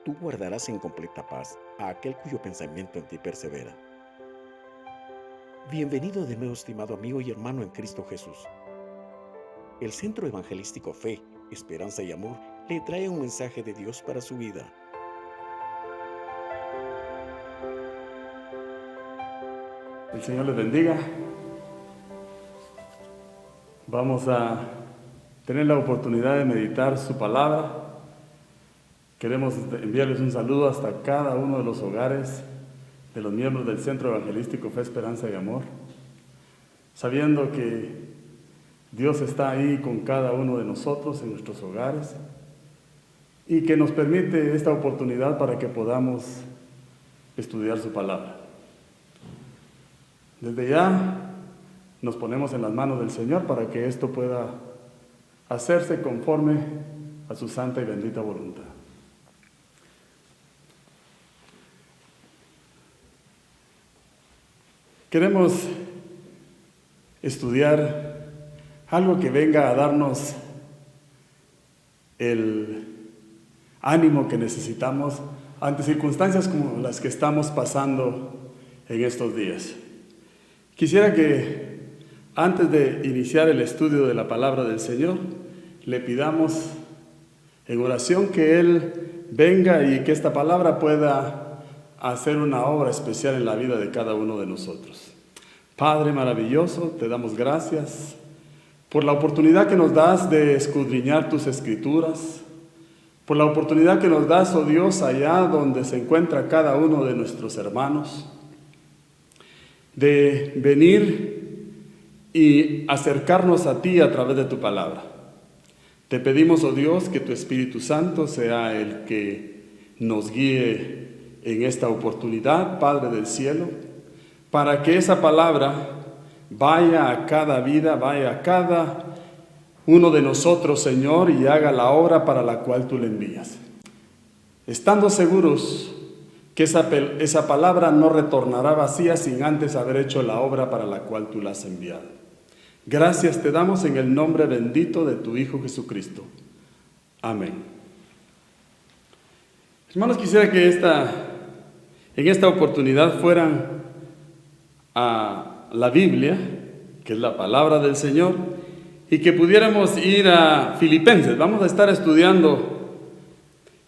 tú guardarás en completa paz a aquel cuyo pensamiento en ti persevera. Bienvenido de nuevo, estimado amigo y hermano en Cristo Jesús. El Centro Evangelístico Fe, Esperanza y Amor le trae un mensaje de Dios para su vida. El Señor les bendiga. Vamos a tener la oportunidad de meditar su palabra. Queremos enviarles un saludo hasta cada uno de los hogares de los miembros del Centro Evangelístico Fe, Esperanza y Amor, sabiendo que Dios está ahí con cada uno de nosotros en nuestros hogares y que nos permite esta oportunidad para que podamos estudiar su palabra. Desde ya nos ponemos en las manos del Señor para que esto pueda hacerse conforme a su santa y bendita voluntad. Queremos estudiar algo que venga a darnos el ánimo que necesitamos ante circunstancias como las que estamos pasando en estos días. Quisiera que antes de iniciar el estudio de la palabra del Señor, le pidamos en oración que Él venga y que esta palabra pueda hacer una obra especial en la vida de cada uno de nosotros. Padre maravilloso, te damos gracias por la oportunidad que nos das de escudriñar tus escrituras, por la oportunidad que nos das, oh Dios, allá donde se encuentra cada uno de nuestros hermanos, de venir y acercarnos a ti a través de tu palabra. Te pedimos, oh Dios, que tu Espíritu Santo sea el que nos guíe en esta oportunidad, Padre del cielo, para que esa palabra vaya a cada vida, vaya a cada uno de nosotros, Señor, y haga la obra para la cual tú le envías. Estando seguros que esa palabra no retornará vacía sin antes haber hecho la obra para la cual tú la has enviado. Gracias te damos en el nombre bendito de tu Hijo Jesucristo. Amén. Hermanos, quisiera que en esta oportunidad fueran a la Biblia, que es la palabra del Señor, y que pudiéramos ir a Filipenses. Vamos a estar estudiando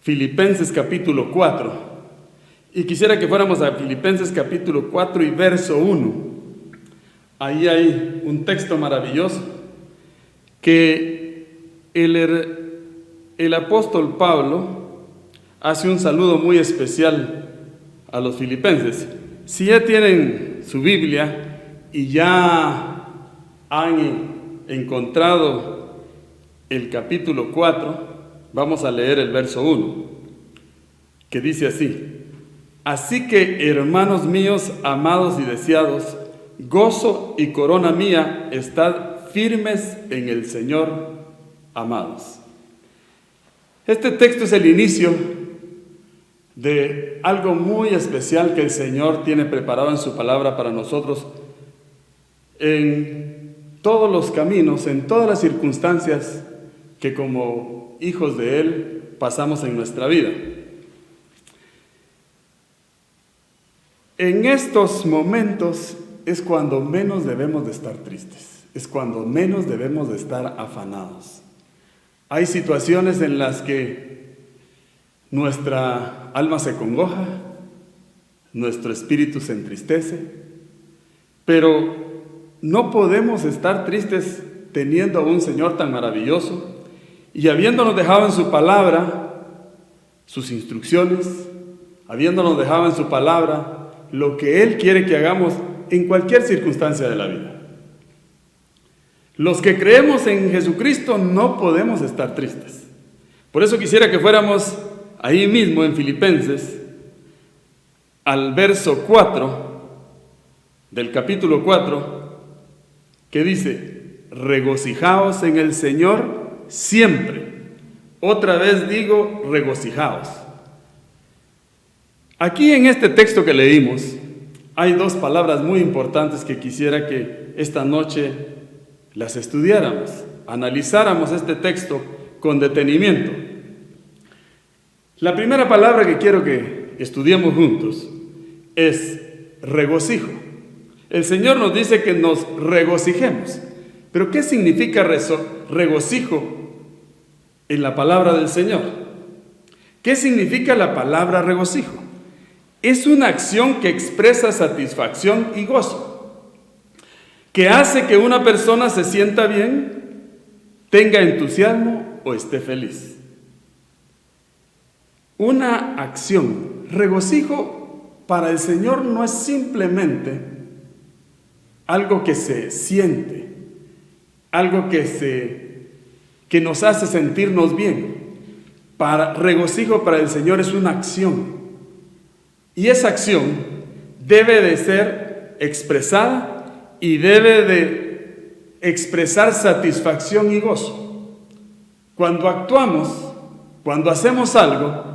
Filipenses capítulo 4. Y quisiera que fuéramos a Filipenses capítulo 4 y verso 1. Ahí hay un texto maravilloso que el apóstol Pablo hace un saludo muy especial a los filipenses. Si ya tienen su Biblia y ya han encontrado el capítulo 4, vamos a leer el verso 1, que dice así: Así que, hermanos míos, amados y deseados, gozo y corona mía, estad firmes en el Señor, amados. Este texto es el inicio de algo muy especial que el Señor tiene preparado en su palabra para nosotros en todos los caminos, en todas las circunstancias que como hijos de Él pasamos en nuestra vida. En estos momentos es cuando menos debemos de estar tristes, es cuando menos debemos de estar afanados. Hay situaciones en las que nuestra alma se congoja, nuestro espíritu se entristece, pero no podemos estar tristes teniendo a un Señor tan maravilloso y habiéndonos dejado en su palabra sus instrucciones, habiéndonos dejado en su palabra lo que Él quiere que hagamos en cualquier circunstancia de la vida. Los que creemos en Jesucristo no podemos estar tristes. Por eso quisiera que fuéramos ahí mismo en Filipenses, al verso 4 del capítulo 4, que dice: regocijaos en el Señor siempre. Otra vez digo, regocijaos. Aquí en este texto que leímos hay dos palabras muy importantes que quisiera que esta noche las estudiáramos, analizáramos este texto con detenimiento. La primera palabra que quiero que estudiemos juntos es regocijo. El Señor nos dice que nos regocijemos. Pero ¿qué significa regocijo en la palabra del Señor? ¿Qué significa la palabra regocijo? Es una acción que expresa satisfacción y gozo, que hace que una persona se sienta bien, tenga entusiasmo o esté feliz. Una acción. Regocijo para el Señor no es simplemente algo que se siente, algo que nos hace sentirnos bien. Regocijo para el Señor es una acción. Y esa acción debe de ser expresada y debe de expresar satisfacción y gozo. Cuando actuamos, cuando hacemos algo,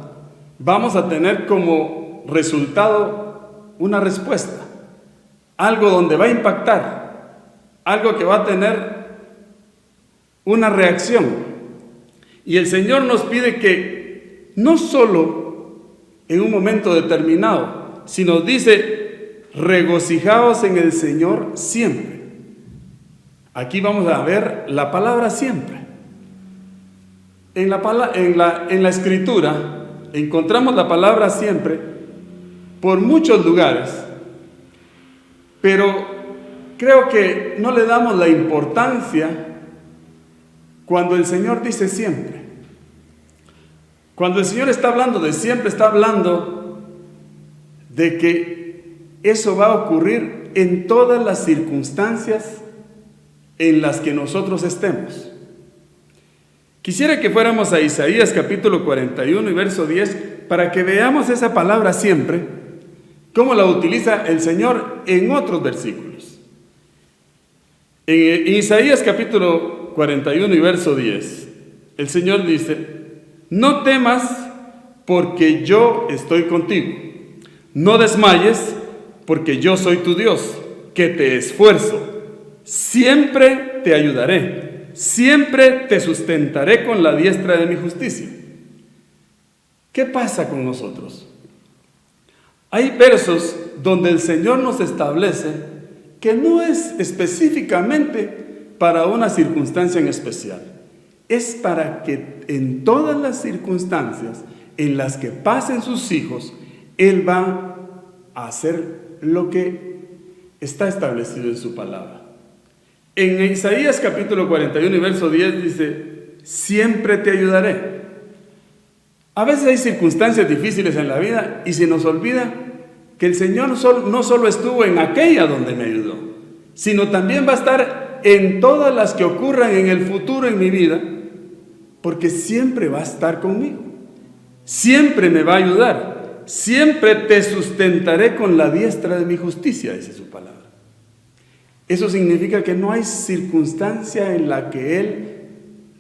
vamos a tener como resultado una respuesta, algo donde va a impactar, algo que va a tener una reacción. Y el Señor nos pide que no solo en un momento determinado, sino dice, regocijaos en el Señor siempre. Aquí vamos a ver la palabra siempre. En la Escritura encontramos la palabra siempre por muchos lugares, pero creo que no le damos la importancia cuando el Señor dice siempre. Cuando el Señor está hablando de siempre, está hablando de que eso va a ocurrir en todas las circunstancias en las que nosotros estemos. Quisiera que fuéramos a Isaías capítulo 41 y verso 10 para que veamos esa palabra siempre, cómo la utiliza el Señor en otros versículos. En Isaías capítulo 41 y verso 10, el Señor dice, no temas porque yo estoy contigo, no desmayes porque yo soy tu Dios, que te esfuerzo, siempre te ayudaré. Siempre te sustentaré con la diestra de mi justicia. ¿Qué pasa con nosotros? Hay versos donde el Señor nos establece que no es específicamente para una circunstancia en especial. Es para que en todas las circunstancias en las que pasen sus hijos, Él va a hacer lo que está establecido en su palabra. En Isaías capítulo 41 y verso 10 dice, siempre te ayudaré. A veces hay circunstancias difíciles en la vida y se nos olvida que el Señor no solo estuvo en aquella donde me ayudó, sino también va a estar en todas las que ocurran en el futuro en mi vida, porque siempre va a estar conmigo. Siempre me va a ayudar. Siempre te sustentaré con la diestra de mi justicia, dice su palabra. Eso significa que no hay circunstancia en la que Él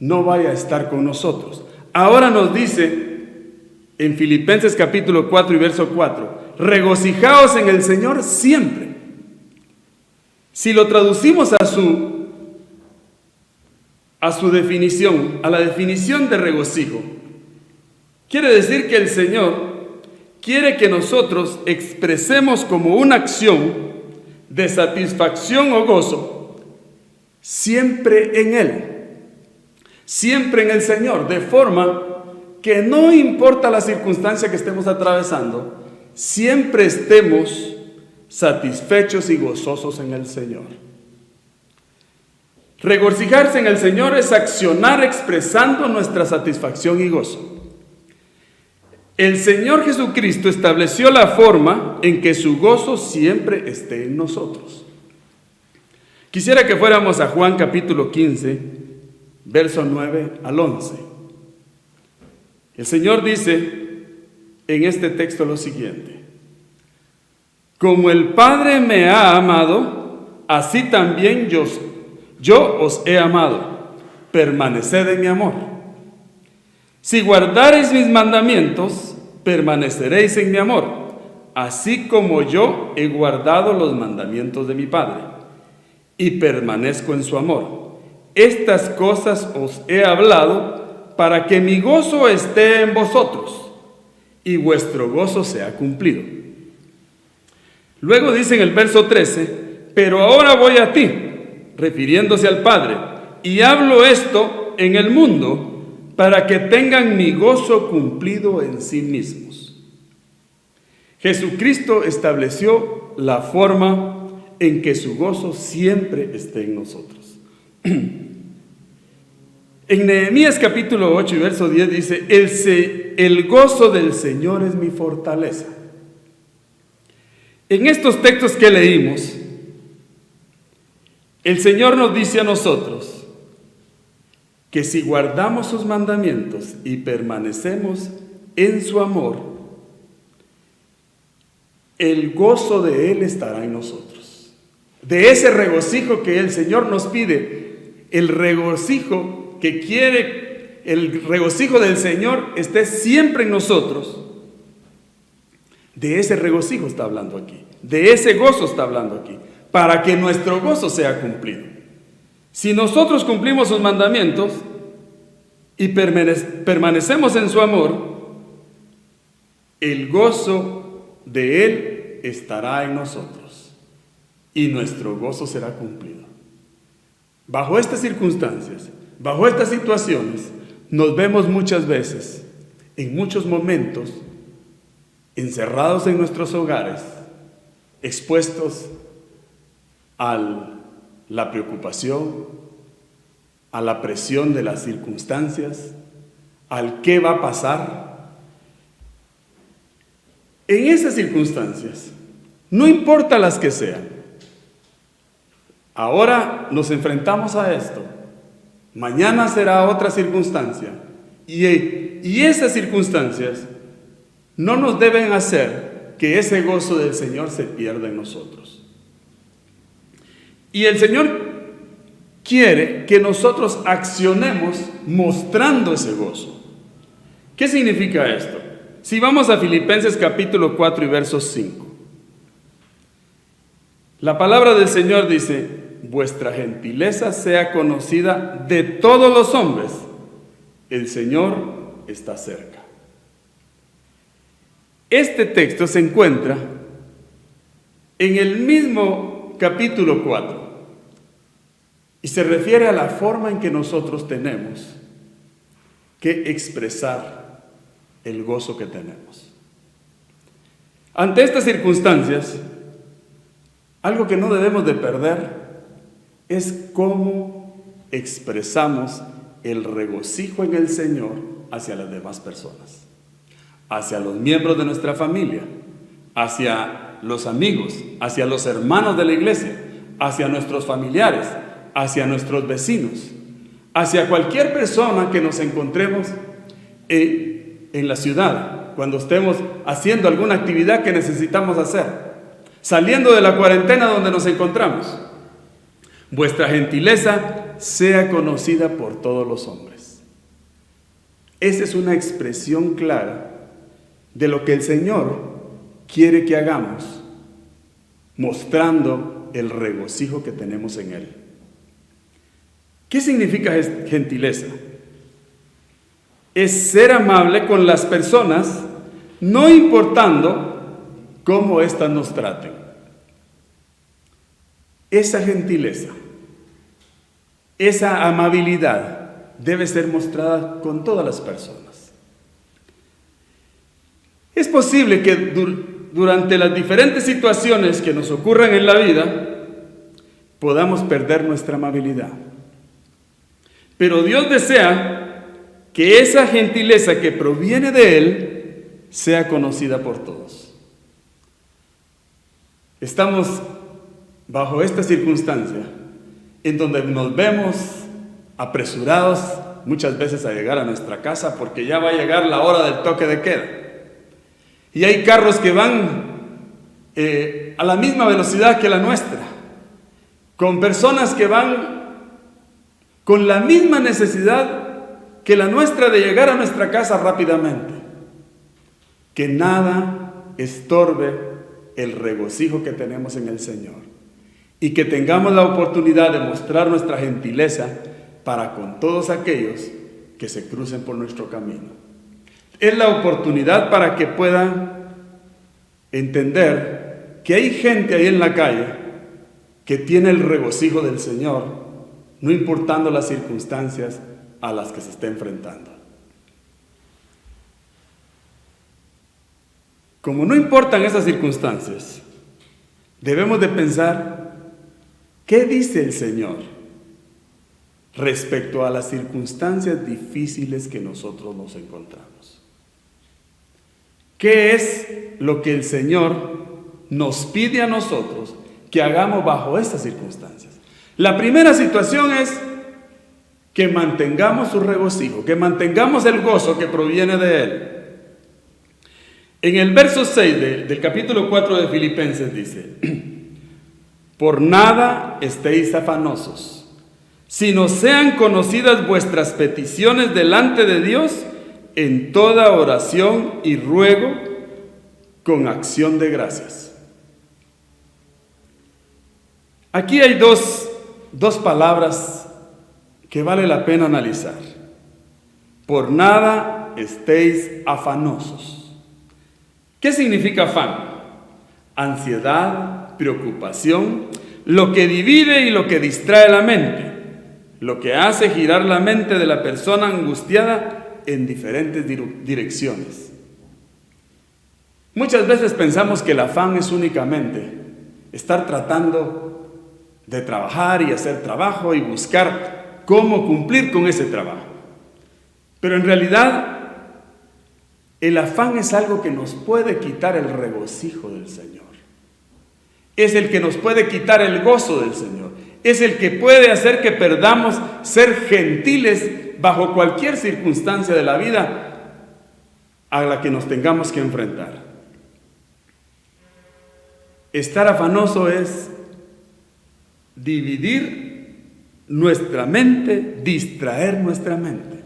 no vaya a estar con nosotros. Ahora nos dice en Filipenses capítulo 4 y verso 4, regocijaos en el Señor siempre. Si lo traducimos a su definición, a la definición de regocijo, quiere decir que el Señor quiere que nosotros expresemos como una acción de satisfacción o gozo, siempre en Él, siempre en el Señor, de forma que no importa la circunstancia que estemos atravesando, siempre estemos satisfechos y gozosos en el Señor. Regocijarse en el Señor es accionar expresando nuestra satisfacción y gozo. El Señor Jesucristo estableció la forma en que su gozo siempre esté en nosotros. Quisiera que fuéramos a Juan capítulo 15, verso 9 al 11. El Señor dice en este texto lo siguiente: como el Padre me ha amado, así también yo os he amado. Permaneced en mi amor. Si guardareis mis mandamientos, permaneceréis en mi amor, así como yo he guardado los mandamientos de mi Padre, y permanezco en su amor. Estas cosas os he hablado para que mi gozo esté en vosotros y vuestro gozo sea cumplido. Luego dice en el verso 13, pero ahora voy a ti, refiriéndose al Padre, y hablo esto en el mundo para que tengan mi gozo cumplido en sí mismos. Jesucristo estableció la forma en que su gozo siempre esté en nosotros. En Nehemías capítulo 8 y verso 10 dice, el gozo del Señor es mi fortaleza. En estos textos que leímos, el Señor nos dice a nosotros que si guardamos sus mandamientos y permanecemos en su amor, el gozo de Él estará en nosotros. De ese regocijo que el Señor nos pide, el regocijo que quiere, el regocijo del Señor esté siempre en nosotros. De ese regocijo está hablando aquí, de ese gozo está hablando aquí, para que nuestro gozo sea cumplido. Si nosotros cumplimos sus mandamientos y permanecemos en su amor, el gozo de Él estará en nosotros y nuestro gozo será cumplido. Bajo estas circunstancias, bajo estas situaciones, nos vemos muchas veces, en muchos momentos, encerrados en nuestros hogares, expuestos a la preocupación, a la presión de las circunstancias, al qué va a pasar. En esas circunstancias, no importa las que sean, ahora nos enfrentamos a esto, mañana será otra circunstancia, y esas circunstancias no nos deben hacer que ese gozo del Señor se pierda en nosotros. Y el Señor quiere que nosotros accionemos mostrando ese gozo. ¿Qué significa esto? Si vamos a Filipenses capítulo 4 y verso 5. La palabra del Señor dice, vuestra gentileza sea conocida de todos los hombres. El Señor está cerca. Este texto se encuentra en el mismo capítulo 4 y se refiere a la forma en que nosotros tenemos que expresar el gozo que tenemos. Ante estas circunstancias, algo que no debemos de perder es cómo expresamos el regocijo en el Señor hacia las demás personas, hacia los miembros de nuestra familia, hacia los amigos, hacia los hermanos de la iglesia, hacia nuestros familiares, hacia nuestros vecinos, hacia cualquier persona que nos encontremos en la ciudad, cuando estemos haciendo alguna actividad que necesitamos hacer, saliendo de la cuarentena donde nos encontramos. Vuestra gentileza sea conocida por todos los hombres. Esa es una expresión clara de lo que el Señor quiere que hagamos, mostrando el regocijo que tenemos en Él. ¿Qué significa gentileza? Es ser amable con las personas, no importando cómo éstas nos traten. Esa gentileza, esa amabilidad debe ser mostrada con todas las personas. Es posible que durante las diferentes situaciones que nos ocurran en la vida, podamos perder nuestra amabilidad. Pero Dios desea que esa gentileza que proviene de Él sea conocida por todos. Estamos bajo esta circunstancia en donde nos vemos apresurados muchas veces a llegar a nuestra casa porque ya va a llegar la hora del toque de queda. Y hay carros que van a la misma velocidad que la nuestra, con personas que van con la misma necesidad que la nuestra de llegar a nuestra casa rápidamente. Que nada estorbe el regocijo que tenemos en el Señor y que tengamos la oportunidad de mostrar nuestra gentileza para con todos aquellos que se crucen por nuestro camino. es la oportunidad para que puedan entender que hay gente ahí en la calle que tiene el regocijo del Señor, no importando las circunstancias a las que se está enfrentando. Como no importan esas circunstancias, debemos de pensar, ¿qué dice el Señor respecto a las circunstancias difíciles que nosotros nos encontramos? ¿Qué es lo que el Señor nos pide a nosotros que hagamos bajo estas circunstancias? La primera situación es que mantengamos su regocijo, que mantengamos el gozo que proviene de Él. En el verso 6 del capítulo 4 de Filipenses dice: por nada estéis afanosos, sino sean conocidas vuestras peticiones delante de Dios en toda oración y ruego con acción de gracias. Aquí hay dos palabras que vale la pena analizar. Por nada estéis afanosos. ¿Qué significa afán? Ansiedad, preocupación, lo que divide y lo que distrae la mente, lo que hace girar la mente de la persona angustiada en diferentes direcciones. Muchas veces pensamos que el afán es únicamente estar tratando de trabajar y hacer trabajo y buscar cómo cumplir con ese trabajo. Pero en realidad, el afán es algo que nos puede quitar el regocijo del Señor. Es el que nos puede quitar el gozo del Señor. Es el que puede hacer que perdamos ser gentiles bajo cualquier circunstancia de la vida a la que nos tengamos que enfrentar. Estar afanoso es dividir nuestra mente, distraer nuestra mente.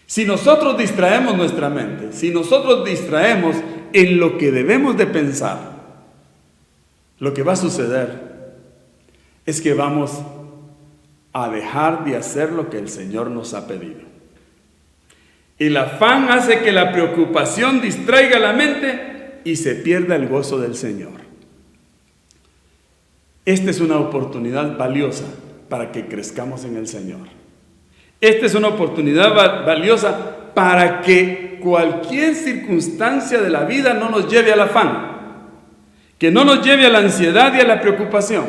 Si nosotros distraemos nuestra mente, si nosotros distraemos en lo que debemos de pensar, lo que va a suceder es que vamos a dejar de hacer lo que el Señor nos ha pedido. El afán hace que la preocupación distraiga la mente y se pierda el gozo del Señor. Esta es una oportunidad valiosa para que crezcamos en el Señor. Esta es una oportunidad valiosa para que cualquier circunstancia de la vida no nos lleve al afán, que no nos lleve a la ansiedad y a la preocupación,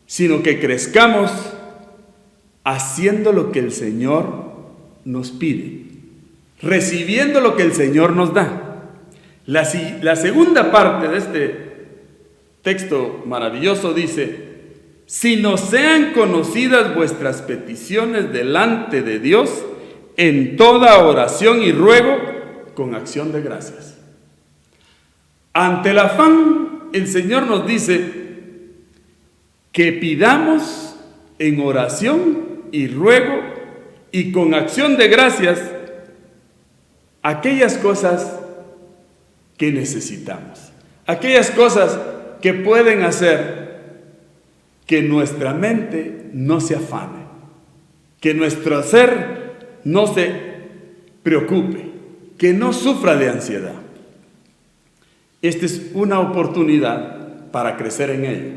sino que crezcamos haciendo lo que el Señor nos pide, recibiendo lo que el Señor nos da. La segunda parte de este texto maravilloso dice: si no sean conocidas vuestras peticiones delante de Dios en toda oración y ruego con acción de gracias. Ante el afán, el Señor nos dice que pidamos en oración y ruego y con acción de gracias aquellas cosas que necesitamos, aquellas cosas que pueden hacer que nuestra mente no se afane, que nuestro ser no se preocupe, que no sufra de ansiedad. Esta es una oportunidad para crecer en ello.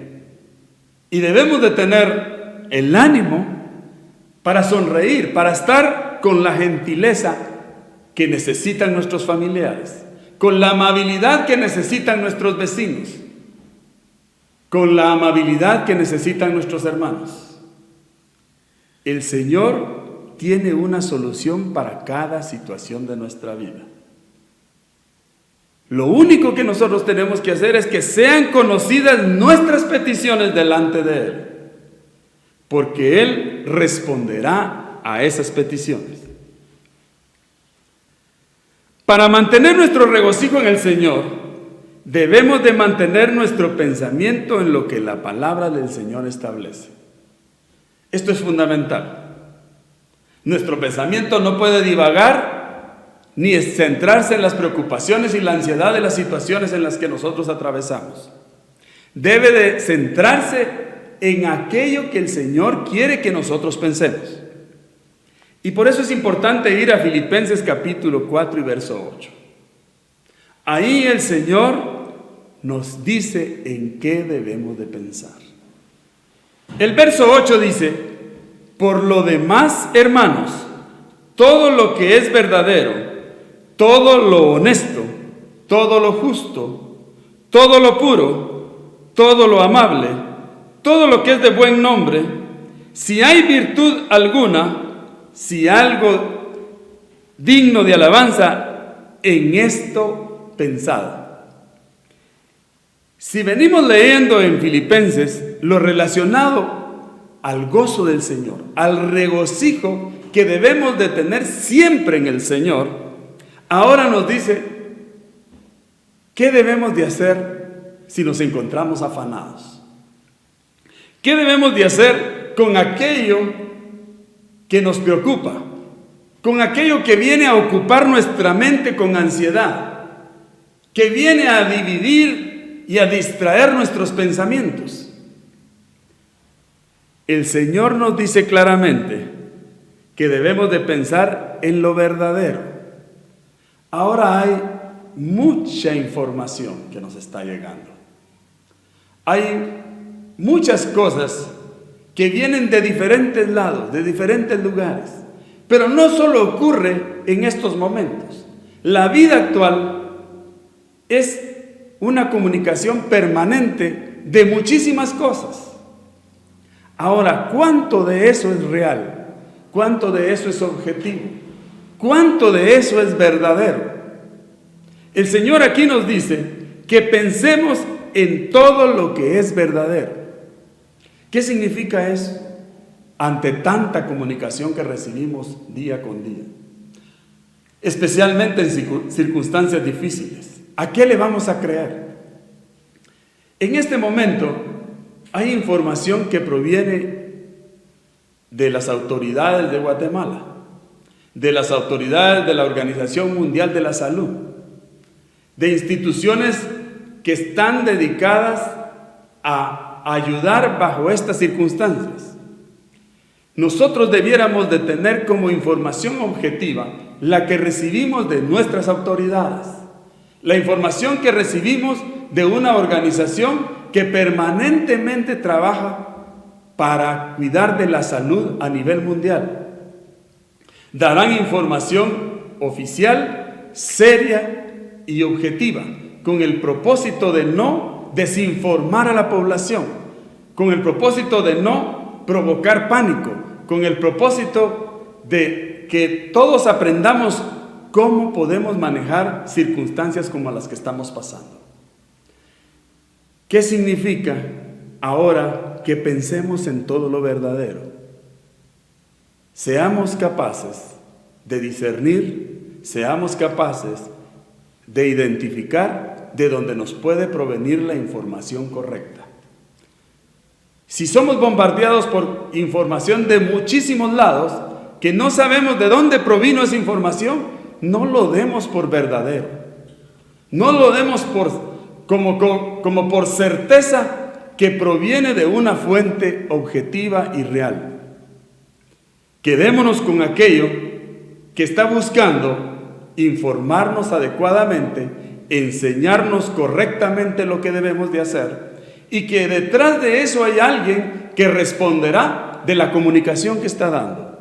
Y debemos de tener el ánimo para sonreír, para estar con la gentileza que necesitan nuestros familiares, con la amabilidad que necesitan nuestros vecinos, con la amabilidad que necesitan nuestros hermanos. El Señor tiene una solución para cada situación de nuestra vida. Lo único que nosotros tenemos que hacer es que sean conocidas nuestras peticiones delante de Él, porque Él responderá a esas peticiones. Para mantener nuestro regocijo en el Señor, debemos de mantener nuestro pensamiento en lo que la palabra del Señor establece. Esto es fundamental. Nuestro pensamiento no puede divagar ni centrarse en las preocupaciones y la ansiedad de las situaciones en las que nosotros atravesamos. Debe de centrarse en aquello que el Señor quiere que nosotros pensemos. Y por eso es importante ir a Filipenses capítulo 4 y verso 8. Ahí el Señor nos dice en qué debemos de pensar. El verso 8 dice: por lo demás, hermanos, todo lo que es verdadero, todo lo honesto, todo lo justo, todo lo puro, todo lo amable, todo lo que es de buen nombre, si hay virtud alguna, si algo digno de alabanza, en esto pensad. Si venimos leyendo en Filipenses lo relacionado al gozo del Señor, al regocijo que debemos de tener siempre en el Señor, ahora nos dice, ¿qué debemos de hacer si nos encontramos afanados? ¿Qué debemos de hacer con aquello que nos preocupa? Con aquello que viene a ocupar nuestra mente con ansiedad, que viene a dividir y a distraer nuestros pensamientos. El Señor nos dice claramente que debemos de pensar en lo verdadero. Ahora hay mucha información que nos está llegando. Hay muchas cosas que vienen de diferentes lados, de diferentes lugares. Pero no solo ocurre en estos momentos. La vida actual es una comunicación permanente de muchísimas cosas. Ahora, ¿cuánto de eso es real? ¿Cuánto de eso es objetivo? ¿Cuánto de eso es verdadero? El Señor aquí nos dice que pensemos en todo lo que es verdadero. ¿Qué significa eso? Ante tanta comunicación que recibimos día con día, especialmente en circunstancias difíciles, ¿a qué le vamos a creer? En este momento hay información que proviene de las autoridades de Guatemala, de las autoridades de la Organización Mundial de la Salud, de instituciones que están dedicadas a ayudar bajo estas circunstancias. Nosotros debiéramos de tener como información objetiva la que recibimos de nuestras autoridades, la información que recibimos de una organización que permanentemente trabaja para cuidar de la salud a nivel mundial. Darán información oficial, seria y objetiva, con el propósito de no desinformar a la población, con el propósito de no provocar pánico, con el propósito de que todos aprendamos cómo podemos manejar circunstancias como las que estamos pasando. ¿Qué significa ahora que pensemos en todo lo verdadero? Seamos capaces de discernir, seamos capaces de identificar de dónde nos puede provenir la información correcta. Si somos bombardeados por información de muchísimos lados, que no sabemos de dónde provino esa información, no lo demos por verdadero. No lo demos como por certeza que proviene de una fuente objetiva y real. Quedémonos con aquello que está buscando informarnos adecuadamente, enseñarnos correctamente lo que debemos de hacer, y que detrás de eso hay alguien que responderá de la comunicación que está dando.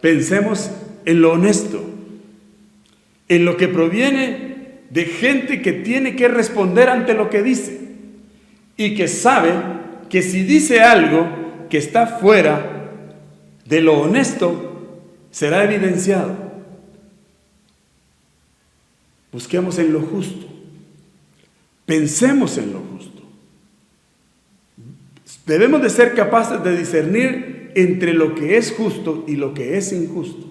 Pensemos en lo honesto, en lo que proviene de gente que tiene que responder ante lo que dice y que sabe que si dice algo que está fuera de lo honesto, será evidenciado. Busquemos en lo justo. Pensemos en lo justo. Debemos de ser capaces de discernir entre lo que es justo y lo que es injusto.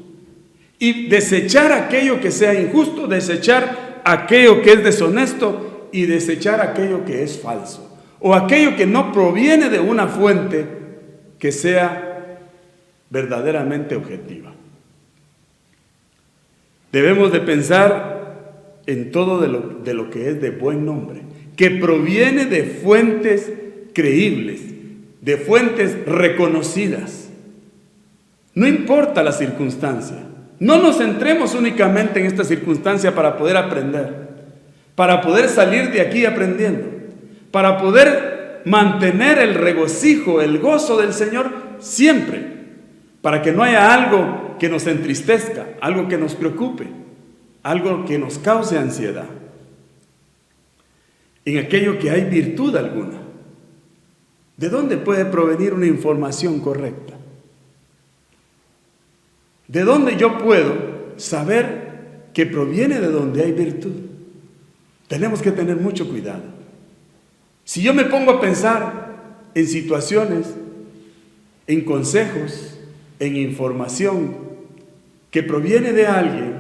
Y desechar aquello que sea injusto, desechar aquello que es deshonesto y desechar aquello que es falso. O aquello que no proviene de una fuente que sea verdaderamente objetiva. Debemos de pensar en todo de lo que es de buen nombre, que proviene de fuentes creíbles, de fuentes reconocidas. No importa la circunstancia. No nos centremos únicamente en esta circunstancia para poder aprender, para poder salir de aquí aprendiendo, para poder mantener el regocijo, el gozo del Señor siempre, para que no haya algo que nos entristezca, algo que nos preocupe, algo que nos cause ansiedad. En aquello que hay virtud alguna. ¿De dónde puede provenir una información correcta? ¿De dónde yo puedo saber que proviene de donde hay virtud? Tenemos que tener mucho cuidado. Si yo me pongo a pensar en situaciones, en consejos, en información que proviene de alguien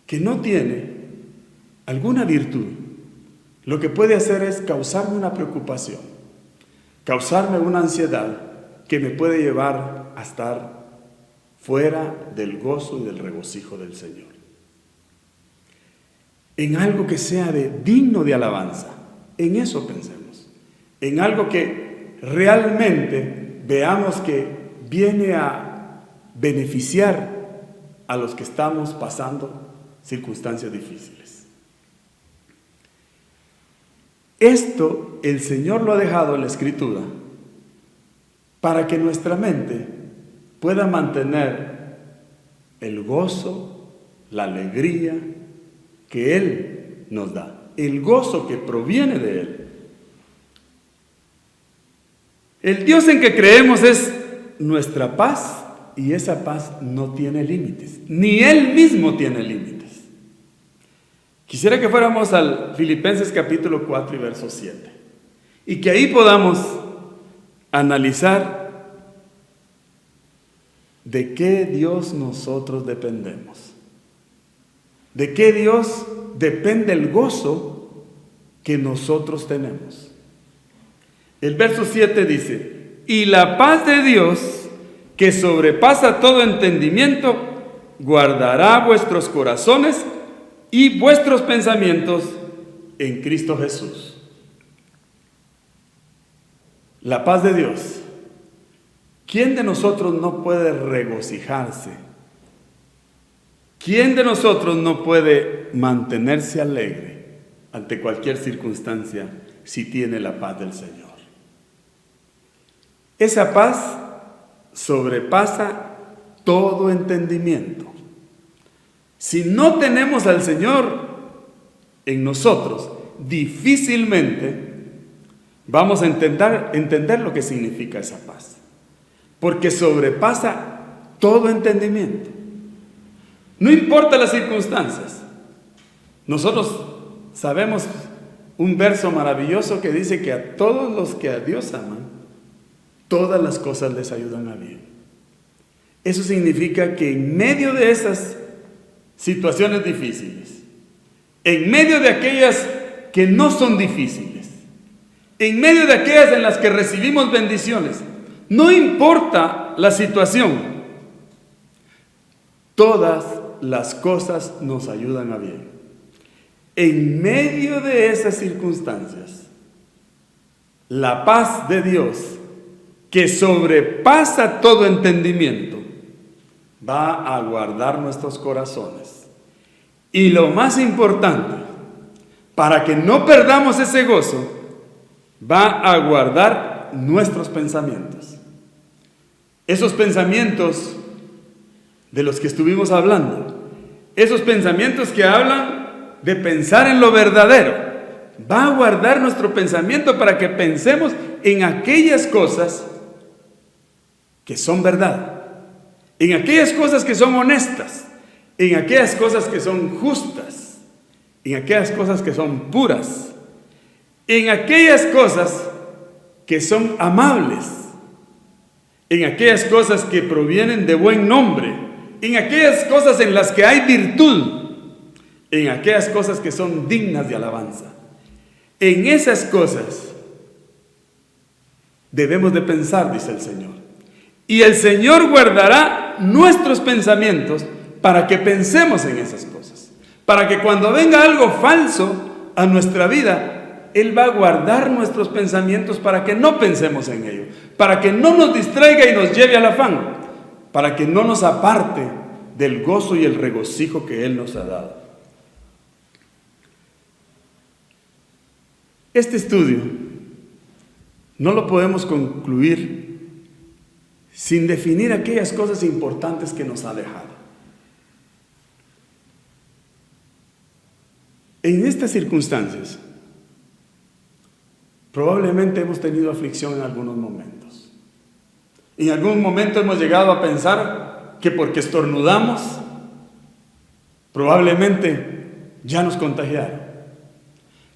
que no tiene alguna virtud, lo que puede hacer es causarme una preocupación, causarme una ansiedad que me puede llevar a estar fuera del gozo y del regocijo del Señor. En algo que sea digno de alabanza, en eso pensemos, en algo que realmente veamos que viene a beneficiar a los que estamos pasando circunstancias difíciles. Esto el Señor lo ha dejado en la Escritura para que nuestra mente pueda mantener el gozo, la alegría que Él nos da, el gozo que proviene de Él. El Dios en que creemos es nuestra paz, y esa paz no tiene límites, ni Él mismo tiene límites. Quisiera que fuéramos al Filipenses capítulo 4 y verso 7, y que ahí podamos analizar de qué Dios nosotros dependemos, de qué Dios depende el gozo que nosotros tenemos. El verso 7 dice: y la paz de Dios, que sobrepasa todo entendimiento, guardará vuestros corazones y vuestros pensamientos en Cristo Jesús. La paz de Dios. ¿Quién de nosotros no puede regocijarse? ¿Quién de nosotros no puede mantenerse alegre ante cualquier circunstancia si tiene la paz del Señor? Esa paz sobrepasa todo entendimiento. Si no tenemos al Señor en nosotros, difícilmente vamos a entender lo que significa esa paz, porque sobrepasa todo entendimiento. No importa las circunstancias. Nosotros sabemos un verso maravilloso que dice que a todos los que a Dios aman, todas las cosas les ayudan a bien. Eso significa que en medio de esas situaciones difíciles, en medio de aquellas que no son difíciles, en medio de aquellas en las que recibimos bendiciones, no importa la situación, todas las cosas nos ayudan a bien. En medio de esas circunstancias, la paz de Dios, que sobrepasa todo entendimiento, va a guardar nuestros corazones. Y lo más importante, para que no perdamos ese gozo, va a guardar nuestros pensamientos. Esos pensamientos de los que estuvimos hablando, esos pensamientos que hablan de pensar en lo verdadero, va a guardar nuestro pensamiento para que pensemos en aquellas cosas que son verdad, en aquellas cosas que son honestas, en aquellas cosas que son justas, en aquellas cosas que son puras, en aquellas cosas que son amables, en aquellas cosas que provienen de buen nombre, en aquellas cosas en las que hay virtud, en aquellas cosas que son dignas de alabanza. En esas cosas debemos de pensar, dice el Señor. Y el Señor guardará nuestros pensamientos para que pensemos en esas cosas. Para que cuando venga algo falso a nuestra vida, Él va a guardar nuestros pensamientos para que no pensemos en ello. Para que no nos distraiga y nos lleve al afán. para que no nos aparte del gozo y el regocijo que Él nos ha dado. Este estudio no lo podemos concluir sin definir aquellas cosas importantes que nos ha dejado. En estas circunstancias, probablemente hemos tenido aflicción en algunos momentos. En algún momento hemos llegado a pensar que porque estornudamos, probablemente ya nos contagiaron.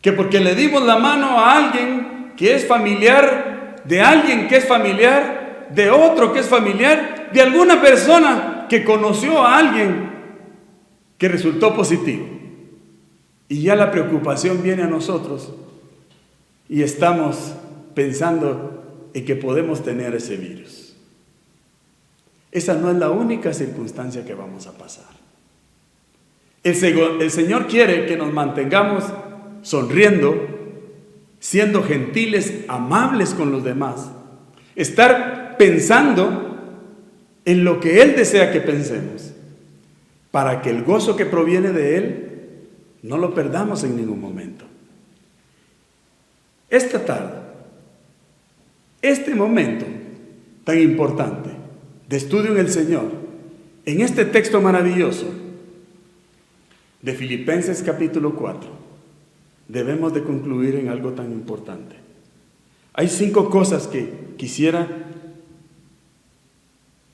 Que porque le dimos la mano a alguien que es familiar, de alguien que es familiar, de otro que es familiar, de alguna persona que conoció a alguien que resultó positivo. Y ya la preocupación viene a nosotros y estamos pensando en que podemos tener ese virus. Esa no es la única circunstancia que vamos a pasar. El Señor quiere que nos mantengamos sonriendo, siendo gentiles, amables con los demás, estar pensando en lo que Él desea que pensemos, para que el gozo que proviene de Él no lo perdamos en ningún momento. Esta tarde, este momento tan importante de estudio en el Señor, en este texto maravilloso de Filipenses capítulo 4, debemos de concluir en algo tan importante. Hay 5 cosas que quisiera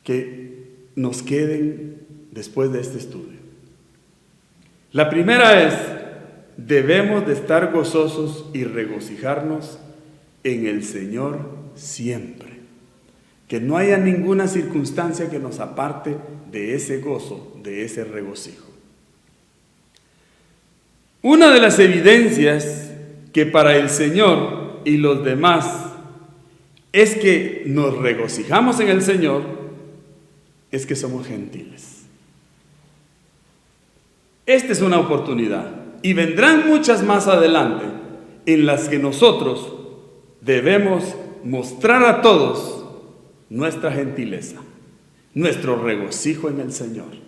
que nos queden después de este estudio. La primera es: debemos de estar gozosos y regocijarnos en el Señor siempre. Que no haya ninguna circunstancia que nos aparte de ese gozo, de ese regocijo. Una de las evidencias que para el Señor y los demás es que nos regocijamos en el Señor es que somos gentiles. Esta es una oportunidad y vendrán muchas más adelante en las que nosotros debemos mostrar a todos nuestra gentileza, nuestro regocijo en el Señor.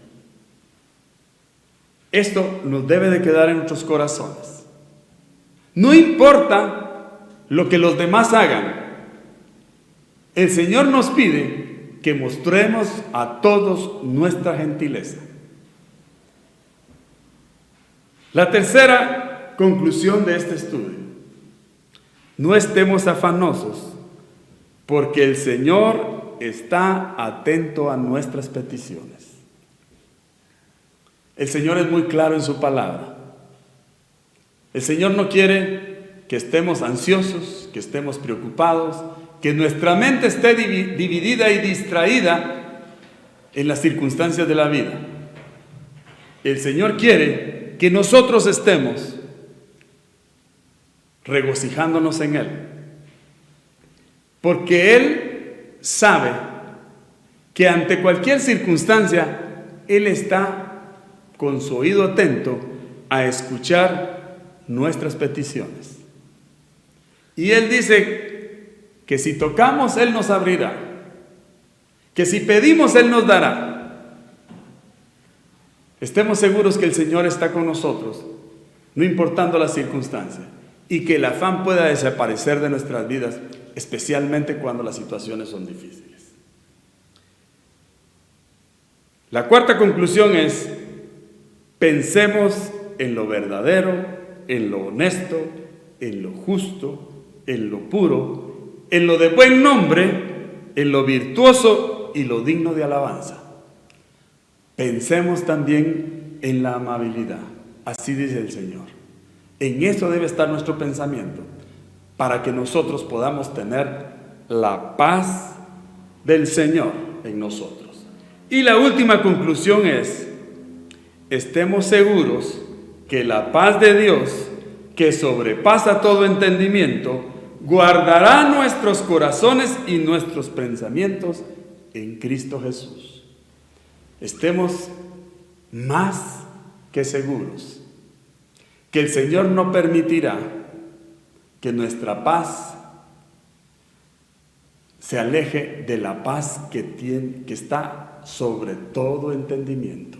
Esto nos debe de quedar en nuestros corazones. No importa lo que los demás hagan, el Señor nos pide que mostremos a todos nuestra gentileza. La tercera conclusión de este estudio: no estemos afanosos, porque el Señor está atento a nuestras peticiones. El Señor es muy claro en su palabra. El Señor no quiere que estemos ansiosos, que estemos preocupados, que nuestra mente esté dividida y distraída en las circunstancias de la vida. El Señor quiere que nosotros estemos regocijándonos en Él, porque Él sabe que ante cualquier circunstancia Él está con su oído atento a escuchar nuestras peticiones. Y Él dice que si tocamos, Él nos abrirá, que si pedimos, Él nos dará. Estemos seguros que el Señor está con nosotros, no importando la circunstancia, y que el afán pueda desaparecer de nuestras vidas, especialmente cuando las situaciones son difíciles. La cuarta conclusión es: pensemos en lo verdadero, en lo honesto, en lo justo, en lo puro, en lo de buen nombre, en lo virtuoso y lo digno de alabanza. Pensemos también en la amabilidad, así dice el Señor. En eso debe estar nuestro pensamiento, para que nosotros podamos tener la paz del Señor en nosotros. Y la última conclusión es: estemos seguros que la paz de Dios, que sobrepasa todo entendimiento, guardará nuestros corazones y nuestros pensamientos en Cristo Jesús. Estemos más que seguros que el Señor no permitirá que nuestra paz se aleje de la paz que está sobre todo entendimiento,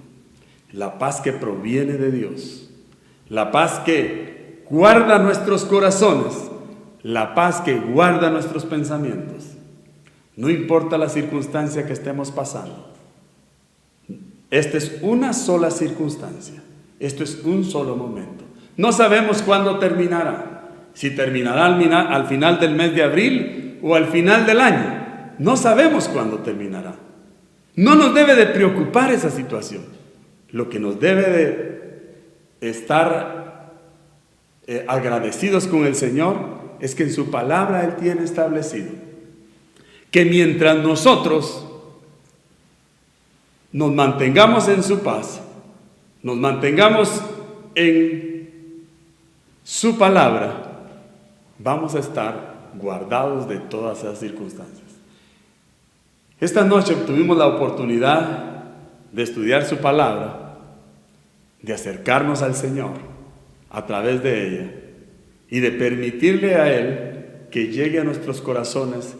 la paz que proviene de Dios, la paz que guarda nuestros corazones, la paz que guarda nuestros pensamientos. No importa la circunstancia que estemos pasando. Esta es una sola circunstancia. Esto es un solo momento. No sabemos cuándo terminará. Si terminará al final del mes de abril o al final del año. No sabemos cuándo terminará. No nos debe de preocupar esa situación. Lo que nos debe de estar agradecidos con el Señor es que en su palabra Él tiene establecido que mientras nosotros nos mantengamos en su paz, nos mantengamos en su palabra, vamos a estar guardados de todas esas circunstancias. Esta noche tuvimos la oportunidad de estudiar su palabra, de acercarnos al Señor a través de ella y de permitirle a Él que llegue a nuestros corazones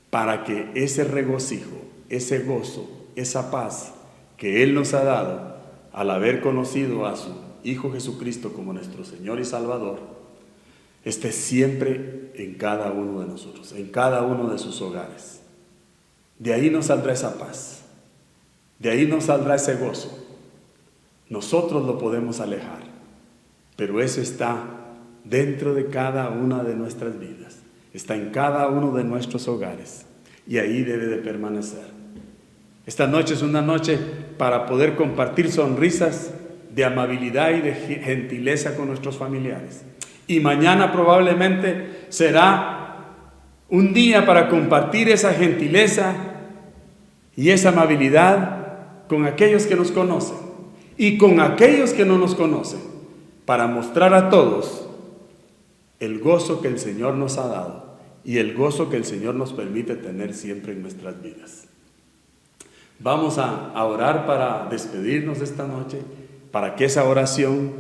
para que ese regocijo, ese gozo, esa paz que Él nos ha dado al haber conocido a su Hijo Jesucristo como nuestro Señor y Salvador, esté siempre en cada uno de nosotros, en cada uno de sus hogares. De ahí nos saldrá esa paz, de ahí nos saldrá ese gozo. Nosotros lo podemos alejar, pero eso está dentro de cada una de nuestras vidas, está en cada uno de nuestros hogares y ahí debe de permanecer. Esta noche es una noche para poder compartir sonrisas de amabilidad y de gentileza con nuestros familiares. Y mañana probablemente será un día para compartir esa gentileza y esa amabilidad con aquellos que nos conocen y con aquellos que no nos conocen, para mostrar a todos el gozo que el Señor nos ha dado y el gozo que el Señor nos permite tener siempre en nuestras vidas. Vamos a orar para despedirnos de esta noche, para que esa oración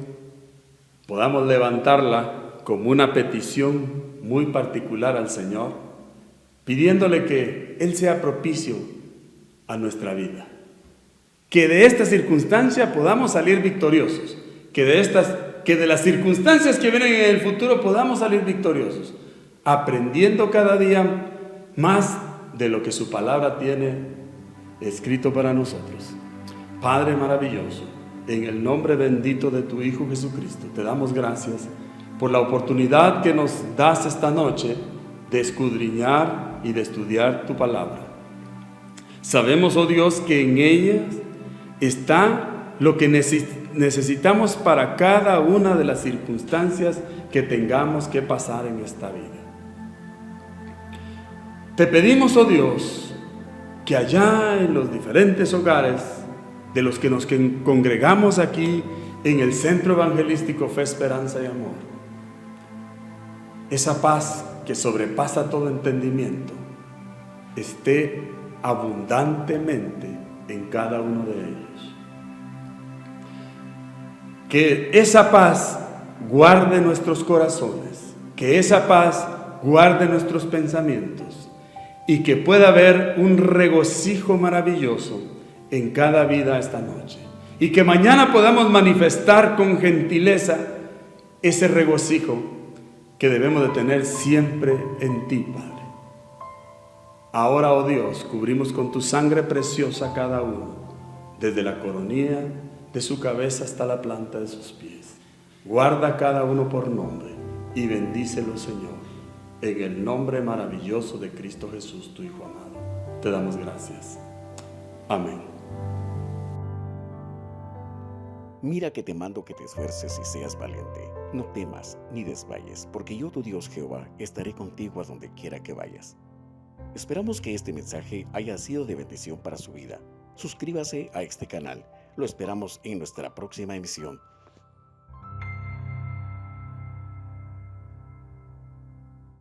podamos levantarla como una petición muy particular al Señor, pidiéndole que Él sea propicio a nuestra vida. Que de esta circunstancia podamos salir victoriosos, que de las circunstancias que vienen en el futuro podamos salir victoriosos, aprendiendo cada día más de lo que su palabra tiene escrito para nosotros. Padre maravilloso, en el nombre bendito de tu Hijo Jesucristo, te damos gracias por la oportunidad que nos das esta noche de escudriñar y de estudiar tu palabra. Sabemos, oh Dios, que en ella está lo que necesitamos para cada una de las circunstancias que tengamos que pasar en esta vida. Te pedimos, oh Dios, que allá en los diferentes hogares de los que nos congregamos aquí en el Centro Evangelístico Fe, Esperanza y Amor, esa paz que sobrepasa todo entendimiento esté abundantemente en cada uno de ellos. Que esa paz guarde nuestros corazones, que esa paz guarde nuestros pensamientos y que pueda haber un regocijo maravilloso en cada vida esta noche. Y que mañana podamos manifestar con gentileza ese regocijo que debemos de tener siempre en ti, Padre. Ahora, oh Dios, cubrimos con tu sangre preciosa cada uno, desde la coronilla de su cabeza hasta la planta de sus pies. Guarda cada uno por nombre y bendícelo, Señor, en el nombre maravilloso de Cristo Jesús, tu Hijo amado. Te damos gracias. Amén. Mira que te mando que te esfuerces y seas valiente. No temas ni desmayes, porque yo, tu Dios Jehová, estaré contigo a donde quiera que vayas. Esperamos que este mensaje haya sido de bendición para su vida. Suscríbase a este canal. Lo esperamos en nuestra próxima emisión.